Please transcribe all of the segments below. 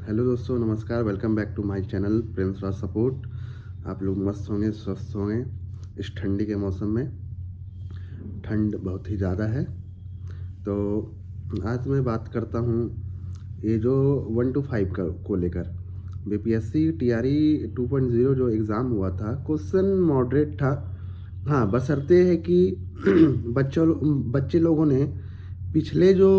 Hello दोस्तों, नमस्कार। Welcome back to my channel Prince Raj support. आप लोग मस्त होंगे, स्वस्थ होंगे इस ठंडी के मौसम में। ठंड बहुत ही ज़्यादा है। तो आज मैं बात करता हूँ ये जो 1 to 5 को लेकर बीपीएससी टीआरई 2.0 जो एग्ज़ाम हुआ था। क्वेश्चन मॉडरेट था, हाँ, बशर्ते है कि बच्चे लोगों ने पिछले जो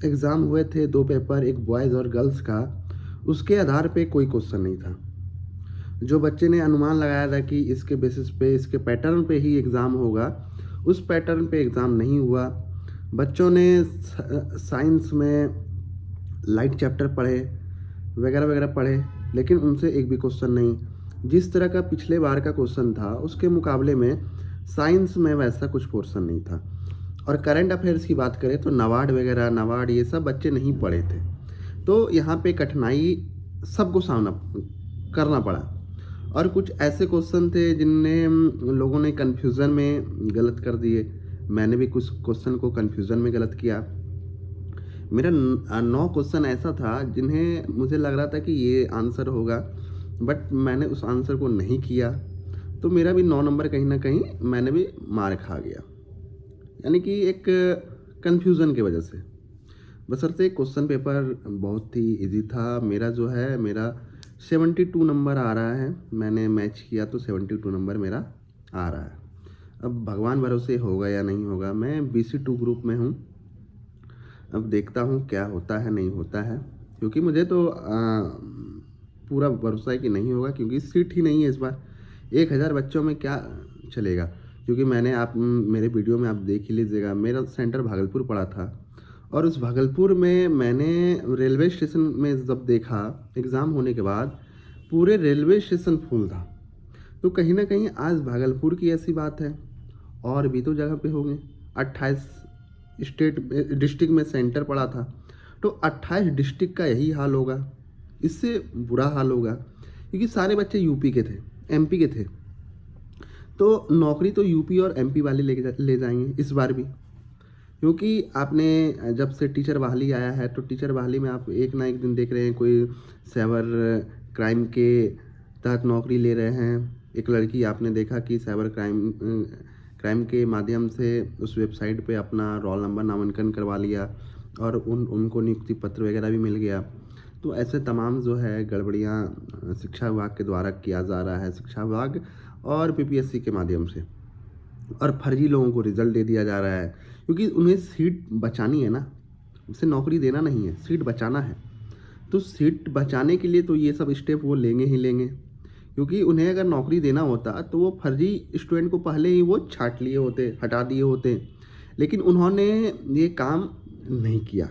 एग्ज़ाम हुए थे 2 पेपर, एक बॉयज़ और गर्ल्स का, उसके आधार पे कोई क्वेश्चन नहीं था। जो बच्चे ने अनुमान लगाया था कि इसके बेसिस पे, इसके पैटर्न पे ही एग्ज़ाम होगा, उस पैटर्न पे एग्ज़ाम नहीं हुआ। बच्चों ने साइंस में लाइट चैप्टर पढ़े, वगैरह वगैरह पढ़े, लेकिन उनसे एक भी क्वेश्चन नहीं। जिस तरह का पिछले बार का क्वेश्चन था उसके मुकाबले में साइंस में वैसा कुछ पोर्शन नहीं था। और करंट अफेयर्स की बात करें तो नाबार्ड ये सब बच्चे नहीं पढ़े थे। तो यहाँ पे कठिनाई सबको सामना करना पड़ा। और कुछ ऐसे क्वेश्चन थे जिनने लोगों ने कन्फ्यूज़न में गलत कर दिए। मैंने भी कुछ क्वेश्चन को कन्फ्यूज़न में गलत किया। मेरा 9 क्वेश्चन ऐसा था जिन्हें मुझे लग रहा था कि ये आंसर होगा, बट मैंने उस आंसर को नहीं किया। तो मेरा भी 9 नंबर कहीं ना कहीं मैंने भी मार खा गया, यानी कि एक कन्फ्यूज़न की वजह से। बशर्ते क्वेश्चन पेपर बहुत ही इजी था। मेरा 72 नंबर आ रहा है। मैंने मैच किया तो 72 नंबर मेरा आ रहा है। अब भगवान भरोसे होगा या नहीं होगा। मैं BC2 ग्रुप में हूँ। अब देखता हूँ क्या होता है नहीं होता है, क्योंकि मुझे तो पूरा भरोसा है कि नहीं होगा, क्योंकि सीट ही नहीं है इस बार। 1000 बच्चों में क्या चलेगा। क्योंकि मेरे वीडियो में आप देख ही लीजिएगा, मेरा सेंटर भागलपुर पड़ा था। और उस भागलपुर में मैंने रेलवे स्टेशन में जब देखा एग्ज़ाम होने के बाद, पूरे रेलवे स्टेशन फुल था। तो कहीं ना कहीं आज भागलपुर की ऐसी बात है, और भी तो जगह पे होंगे। 28 डिस्ट्रिक्ट में सेंटर पड़ा था, तो 28 डिस्ट्रिक्ट का यही हाल होगा। इससे बुरा हाल होगा, क्योंकि सारे बच्चे यूपी के थे, एमपी के थे। तो नौकरी तो यूपी और एमपी वाले ले जाएंगे इस बार भी। क्योंकि आपने जब से टीचर बहाली आया है, तो टीचर बहाली में आप एक ना एक दिन देख रहे हैं कोई साइबर क्राइम के तहत नौकरी ले रहे हैं। एक लड़की आपने देखा कि साइबर क्राइम के माध्यम से उस वेबसाइट पे अपना रोल नंबर नामांकन करवा लिया, और उनको नियुक्ति पत्र वगैरह भी मिल गया। तो ऐसे तमाम जो है गड़बड़ियाँ शिक्षा विभाग के द्वारा किया जा रहा है, शिक्षा विभाग और पीपीएससी के माध्यम से। और फर्जी लोगों को रिजल्ट दे दिया जा रहा है, क्योंकि उन्हें सीट बचानी है ना, उसे नौकरी देना नहीं है, सीट बचाना है। तो सीट बचाने के लिए तो ये सब स्टेप वो लेंगे ही लेंगे, क्योंकि उन्हें अगर नौकरी देना होता तो वो फर्जी स्टूडेंट को पहले ही वो छांट लिए होते, हटा दिए होते। लेकिन उन्होंने ये काम नहीं किया।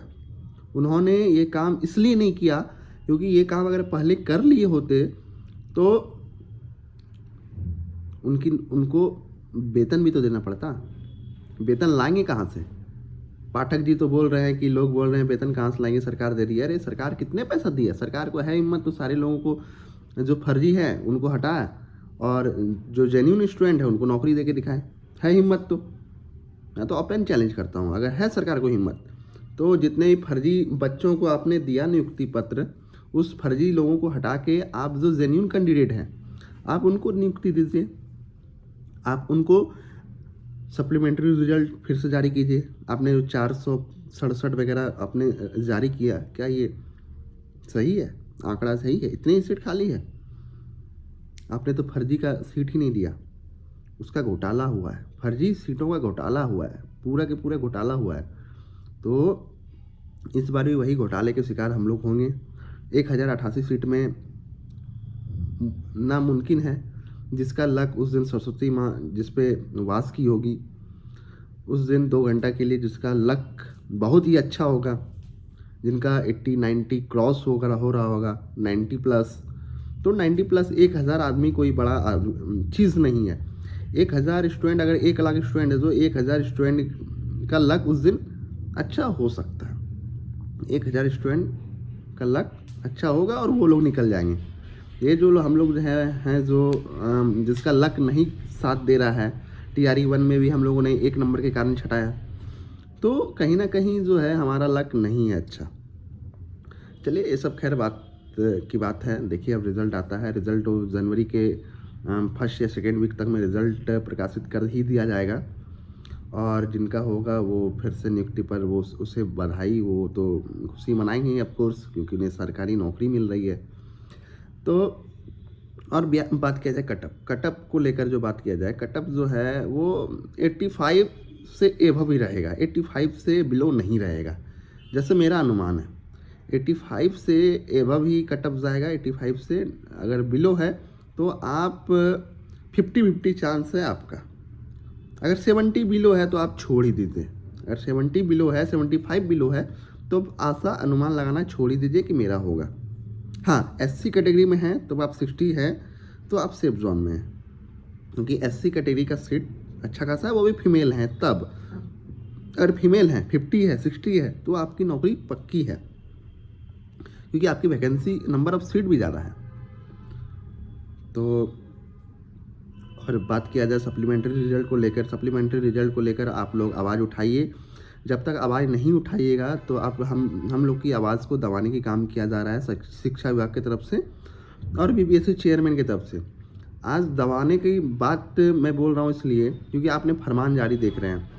उन्होंने ये काम इसलिए नहीं किया क्योंकि ये काम अगर पहले कर लिए होते तो उनको वेतन भी तो देना पड़ता। वेतन लाएंगे कहाँ से? पाठक जी तो बोल रहे हैं कि लोग बोल रहे हैं वेतन कहाँ से लाएंगे, सरकार दे रही है। अरे सरकार कितने पैसा दिया? सरकार को है हिम्मत तो सारे लोगों को, जो फर्जी है उनको हटाए, और जो जेन्युइन स्टूडेंट है उनको नौकरी देके दिखाए। है हिम्मत तो मैं तो ओपन चैलेंज करता हूँ, अगर है सरकार को हिम्मत तो जितने भी फर्जी बच्चों को आपने दिया नियुक्ति पत्र, उस फर्जी लोगों को हटा के आप जो जेन्युइन कैंडिडेट हैं आप उनको नियुक्ति दीजिए। आप उनको सप्लीमेंट्री रिजल्ट फिर से जारी कीजिए। आपने जो 467 वगैरह आपने जारी किया, क्या ये सही है? आंकड़ा सही है? इतनी सीट खाली है, आपने तो फर्जी का सीट ही नहीं दिया। उसका घोटाला हुआ है, फर्जी सीटों का घोटाला हुआ है, पूरा के पूरा घोटाला हुआ है। तो इस बार भी वही घोटाले के शिकार हम लोग होंगे। 1088 सीट में नामुमकिन है, जिसका लक उस दिन सरस्वती माँ जिस पे वास की होगी, उस दिन 2 घंटा के लिए जिसका लक बहुत ही अच्छा होगा, जिनका 80-90 क्रॉस हो रहा होगा, 90+। तो 90+, 1000 आदमी कोई बड़ा चीज़ नहीं है। 1000 स्टूडेंट, अगर 1 लाख स्टूडेंट है तो 1000 स्टूडेंट का लक उस दिन अच्छा हो सकता है। 1000 स्टूडेंट का लक अच्छा होगा और वो लोग निकल जाएंगे। ये जो हम लोग हैं जो जिसका लक नहीं साथ दे रहा है, टीआरई 1 में भी हम लोगों ने 1 नंबर के कारण छटाया, तो कहीं ना कहीं जो है हमारा लक नहीं है अच्छा। चलिए ये सब खैर बात की बात है। देखिए अब रिज़ल्ट आता है, रिज़ल्ट तो जनवरी के फर्स्ट या सेकेंड वीक तक में रिज़ल्ट प्रकाशित कर ही दिया जाएगा और जिनका होगा वो फिर से नियुक्ति पर वो उसे बधाई, वो तो खुशी मनाएंगे ही ऑफ कोर्स, क्योंकि उन्हें सरकारी नौकरी मिल रही है। तो और बात किया जाए कटअप को लेकर जो बात किया जाए, कटअप जो है वो 85 से एभव ही रहेगा, 85 से बिलो नहीं रहेगा, जैसे मेरा अनुमान है। 85 से एभव ही कटअप जाएगा, 85 से अगर बिलो है तो आप 50-50 चांस है आपका। अगर 70 बिलो है तो आप छोड़ ही दीजिए, अगर 70 बिलो है, 75 बिलो है तो आशा अनुमान लगाना छोड़ ही दीजिए कि मेरा होगा। हाँ, एससी कैटेगरी में है तो आप 60 है तो आप सेफ जोन में हैं, क्योंकि एससी कैटेगरी का सीट अच्छा खासा है, वो भी फीमेल हैं। तब अगर फीमेल हैं 50 है 60 है तो आपकी नौकरी पक्की है, क्योंकि आपकी वैकेंसी नंबर ऑफ सीट भी ज़्यादा है। तो और बात किया जाए सप्लीमेंट्री रिजल्ट को लेकर आप लोग आवाज़ उठाइए। जब तक आवाज़ नहीं उठाइएगा तो आप हम लोग की आवाज़ को दबाने की काम किया जा रहा है शिक्षा विभाग की तरफ से और बीपीएससी चेयरमैन की तरफ से। आज दबाने की बात मैं बोल रहा हूँ इसलिए क्योंकि आपने फरमान जारी देख रहे हैं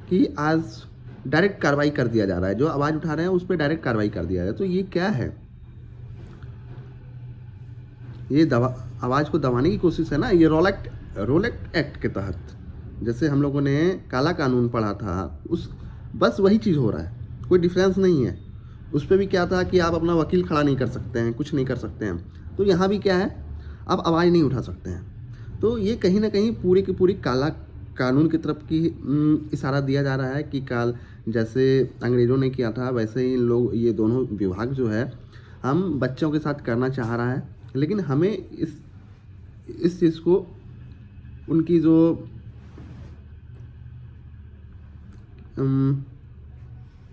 कि आज डायरेक्ट कार्रवाई कर दिया जा रहा है, जो आवाज़ उठा रहे हैं उस पर डायरेक्ट कार्रवाई कर दिया जा रहा है। तो ये क्या है? ये आवाज़ को दबाने की कोशिश है ना। ये रोल एक्ट के तहत जैसे हम लोगों ने काला कानून पढ़ा था, उस बस वही चीज़ हो रहा है, कोई डिफरेंस नहीं है। उस पर भी क्या था कि आप अपना वकील खड़ा नहीं कर सकते हैं, कुछ नहीं कर सकते हैं। तो यहाँ भी क्या है, आप आवाज़ नहीं उठा सकते हैं। तो ये कहीं ना कहीं पूरी की पूरी काला कानून की तरफ की इशारा दिया जा रहा है कि जैसे अंग्रेज़ों ने किया था वैसे ही लोग, ये दोनों विभाग जो है हम बच्चों के साथ करना चाह रहा है। लेकिन हमें इस चीज़ को उनकी जो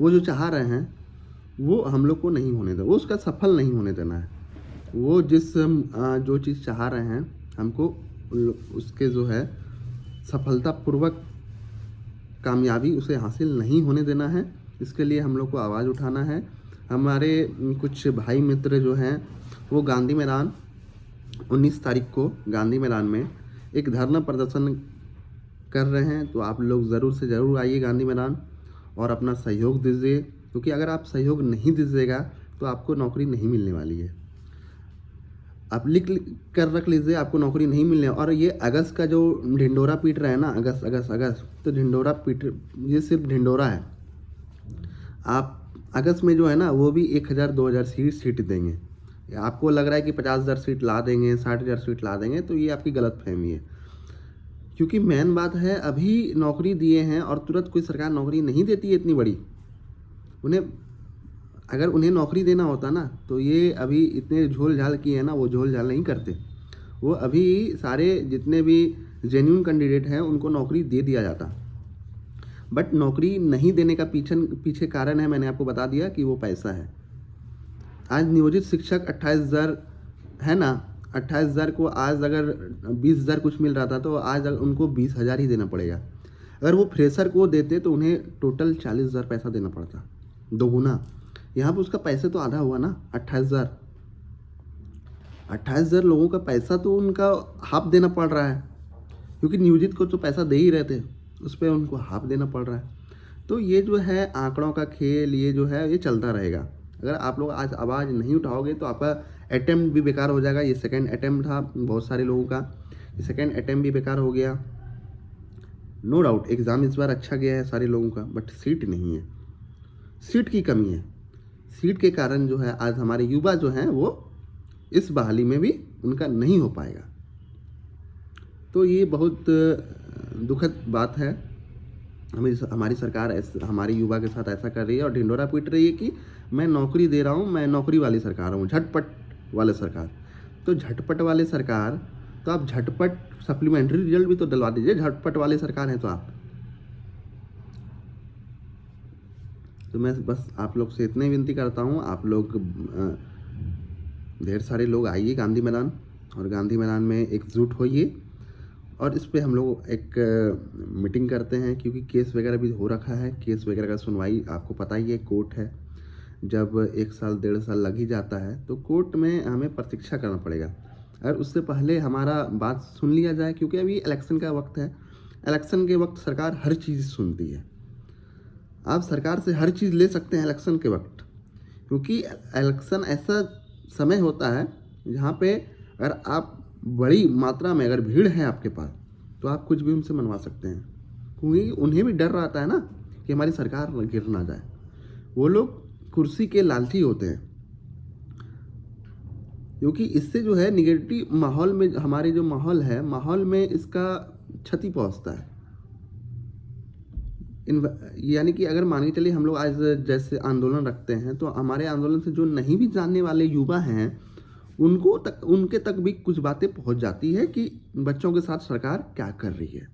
वो जो चाह रहे हैं वो हम लोग को नहीं होने देना, वो उसका सफल नहीं होने देना है। वो जो चीज़ चाह रहे हैं हमको उसके जो है सफलतापूर्वक कामयाबी उसे हासिल नहीं होने देना है। इसके लिए हम लोग को आवाज़ उठाना है। हमारे कुछ भाई मित्र जो हैं वो गांधी मैदान 19 तारीख को गांधी मैदान में एक धरना प्रदर्शन कर रहे हैं। तो आप लोग ज़रूर से ज़रूर आइए गांधी मैदान और अपना सहयोग दीजिए, क्योंकि अगर आप सहयोग नहीं दीजिएगा तो आपको नौकरी नहीं मिलने वाली है। आप लिख कर रख लीजिए, आपको नौकरी नहीं मिलने। और ये अगस्त का जो ढिंडोरा पीट रहे हैं ना, अगस्त तो ढिंडोरा पीट, ये सिर्फ ढिंडोरा है। आप अगस्त में जो है ना वो भी 1000-2000 सीट देंगे। आपको लग रहा है कि 50,000 सीट ला देंगे, 60,000 सीट ला देंगे, तो ये आपकी गलत फहमी है। क्योंकि मेन बात है अभी नौकरी दिए हैं और तुरंत कोई सरकार नौकरी नहीं देती है इतनी बड़ी। अगर उन्हें नौकरी देना होता ना तो ये अभी इतने झोल झाल किए हैं ना, वो झोल झाल नहीं करते। वो अभी सारे जितने भी जेन्युइन कैंडिडेट हैं उनको नौकरी दे दिया जाता। बट नौकरी नहीं देने का पीछे कारण है, मैंने आपको बता दिया कि वो पैसा है। आज नियोजित शिक्षक 28,000 है ना, 28,000 को आज अगर 20,000 कुछ मिल रहा था तो आज उनको 20,000 ही देना पड़ेगा। अगर वो फ्रेशर को देते तो उन्हें टोटल 40,000 पैसा देना पड़ता, दोगुना। यहाँ पर उसका पैसे तो आधा हुआ ना, 28,000 लोगों का पैसा तो उनका हाफ देना पड़ रहा है, क्योंकि नियोजित को तो पैसा दे ही रहे थे, उस पर उनको हाफ देना पड़ रहा है। तो ये जो है आंकड़ों का खेल, ये जो है ये चलता रहेगा। अगर आप लोग आज आवाज़ नहीं उठाओगे तो आपका अटेम्प्ट भी बेकार हो जाएगा। ये सेकंड अटेम्प्ट था बहुत सारे लोगों का, ये सेकंड अटेम्प्ट भी बेकार हो गया। नो डाउट एग्ज़ाम इस बार अच्छा गया है सारे लोगों का, बट सीट नहीं है, सीट की कमी है। सीट के कारण जो है आज हमारे युवा जो हैं वो इस बहाली में भी उनका नहीं हो पाएगा। तो ये बहुत दुखद बात है। हमारी सरकार हमारे युवा के साथ ऐसा कर रही है और ढिंडोरा पीट रही है कि मैं नौकरी दे रहा हूँ, मैं नौकरी वाली सरकार हूँ, झटपट वाले सरकार। तो झटपट वाले सरकार, तो आप झटपट सप्लीमेंट्री रिजल्ट भी तो डलवा दीजिए, झटपट वाले सरकार हैं तो आप। तो मैं बस आप लोग से इतनी विनती करता हूँ, आप लोग ढेर सारे लोग आइए गांधी मैदान और गांधी मैदान में एकजुट होइए और इस पे हम लोग एक मीटिंग करते हैं, क्योंकि केस वगैरह भी हो रखा है। केस वगैरह का सुनवाई आपको पता ही है, कोर्ट है जब 1 साल 1.5 साल लग ही जाता है तो कोर्ट में हमें प्रतीक्षा करना पड़ेगा। अगर उससे पहले हमारा बात सुन लिया जाए, क्योंकि अभी इलेक्शन का वक्त है, इलेक्शन के वक्त सरकार हर चीज़ सुनती है। आप सरकार से हर चीज़ ले सकते हैं इलेक्शन के वक्त, क्योंकि इलेक्शन ऐसा समय होता है जहाँ पे अगर आप बड़ी मात्रा में अगर भीड़ है आपके पास तो आप कुछ भी उनसे मनवा सकते हैं, क्योंकि उन्हें भी डर रहता है ना कि हमारी सरकार गिर ना जाए। वो लोग कुर्सी के लालची होते हैं, क्योंकि इससे जो है निगेटिव माहौल में, हमारे जो माहौल में इसका क्षति पहुंचता है। यानी कि अगर मान के चलिए हम लोग आज जैसे आंदोलन रखते हैं तो हमारे आंदोलन से जो नहीं भी जानने वाले युवा हैं उनके तक भी कुछ बातें पहुंच जाती है कि बच्चों के साथ सरकार क्या कर रही है,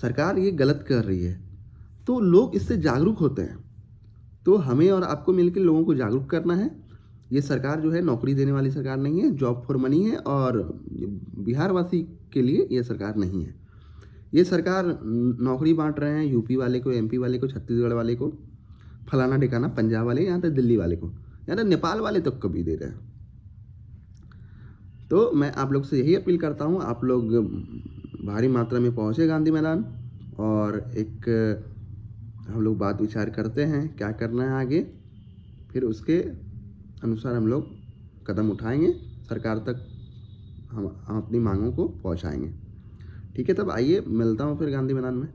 सरकार ये गलत कर रही है, तो लोग इससे जागरूक होते हैं। तो हमें और आपको मिलकर लोगों को जागरूक करना है। ये सरकार जो है नौकरी देने वाली सरकार नहीं है, जॉब फॉर मनी है, और बिहारवासी के लिए ये सरकार नहीं है। ये सरकार नौकरी बांट रहे हैं यूपी वाले को, एमपी वाले को, छत्तीसगढ़ वाले को, फलाना ठिकाना पंजाब वाले, यहाँ तक दिल्ली वाले को, यहाँ तक नेपाल वाले तक को भी दे रहे हैं। तो मैं आप लोग से यही अपील करता हूँ, आप लोग भारी मात्रा में पहुँचे गांधी मैदान और एक हम लोग बात विचार करते हैं क्या करना है आगे, फिर उसके अनुसार हम लोग कदम उठाएंगे, सरकार तक हम अपनी मांगों को पहुंचाएंगे। ठीक है, तब आइए मिलता हूं फिर गांधी मैदान में।